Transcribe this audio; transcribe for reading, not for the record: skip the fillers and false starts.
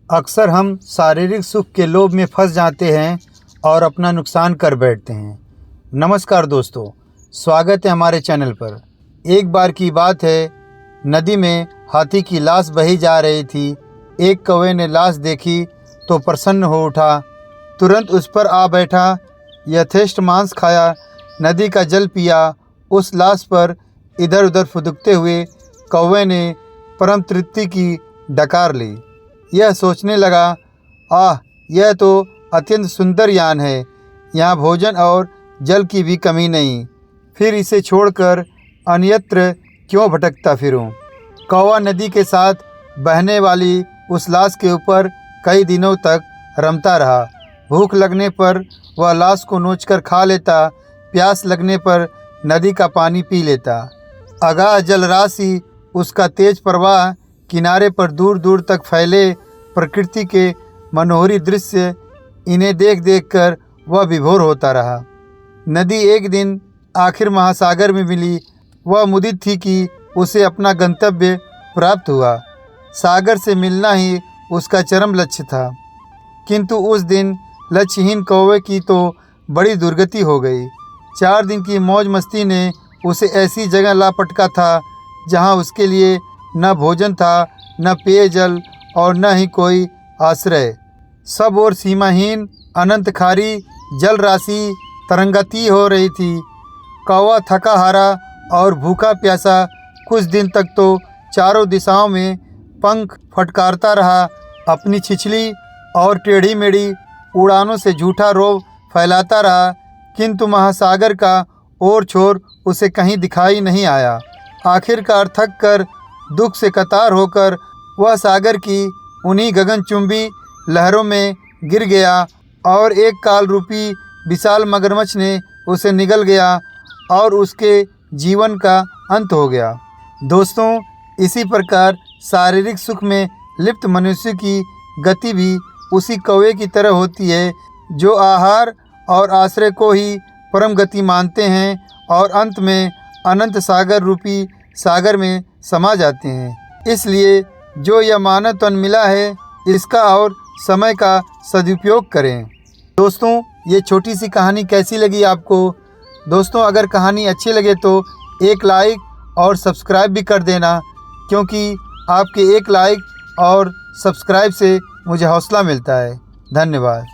अक्सर हम शारीरिक सुख के लोभ में फंस जाते हैं और अपना नुकसान कर बैठते हैं। नमस्कार दोस्तों, स्वागत है हमारे चैनल पर। एक बार की बात है, नदी में हाथी की लाश बही जा रही थी। एक कौवे ने लाश देखी तो प्रसन्न हो उठा, तुरंत उस पर आ बैठा, यथेष्ट मांस खाया, नदी का जल पिया। उस लाश पर इधर उधर फुदकते हुए कौवे ने परम तृप्ति की डकार ली। यह सोचने लगा, आह, यह तो अत्यंत सुंदर यान है, यहाँ भोजन और जल की भी कमी नहीं, फिर इसे छोड़कर अन्यत्र क्यों भटकता फिरूं। कौवा नदी के साथ बहने वाली उस लाश के ऊपर कई दिनों तक रमता रहा। भूख लगने पर वह लाश को नोचकर खा लेता, प्यास लगने पर नदी का पानी पी लेता। अगाध जलराशि, उसका तेज प्रवाह, किनारे पर दूर दूर तक फैले प्रकृति के मनोहरी दृश्य, इन्हें देख देख कर वह विभोर होता रहा। नदी एक दिन आखिर महासागर में मिली। वह मुदित थी कि उसे अपना गंतव्य प्राप्त हुआ। सागर से मिलना ही उसका चरम लक्ष्य था, किंतु उस दिन लक्ष्यहीन कौवे की तो बड़ी दुर्गति हो गई। 4 दिन की मौज मस्ती ने उसे ऐसी जगह ला पटका था जहाँ उसके लिए न भोजन था, न पेयजल और न ही कोई आश्रय। सब ओर सीमाहीन अनंत खारी जल राशि तरंगाती हो रही थी। कौवा थका हारा और भूखा प्यासा कुछ दिन तक तो चारों दिशाओं में पंख फटकारता रहा, अपनी छिछली और टेढ़ी मेढ़ी उड़ानों से झूठा रोब फैलाता रहा, किंतु महासागर का ओर छोर उसे कहीं दिखाई नहीं आया। आखिरकार थक कर, दुख से कतार होकर वह सागर की उन्हीं गगनचुंबी लहरों में गिर गया और एक काल रूपी विशाल मगरमच्छ ने उसे निगल गया और उसके जीवन का अंत हो गया। दोस्तों, इसी प्रकार शारीरिक सुख में लिप्त मनुष्य की गति भी उसी कौवे की तरह होती है, जो आहार और आश्रय को ही परम गति मानते हैं और अंत में अनंत सागर रूपी सागर में समा जाते हैं। इसलिए जो यह मानव तन मिला है, इसका और समय का सदुपयोग करें। दोस्तों, ये छोटी सी कहानी कैसी लगी आपको? दोस्तों, अगर कहानी अच्छी लगे तो एक लाइक और सब्सक्राइब भी कर देना, क्योंकि आपके एक लाइक और सब्सक्राइब से मुझे हौसला मिलता है। धन्यवाद।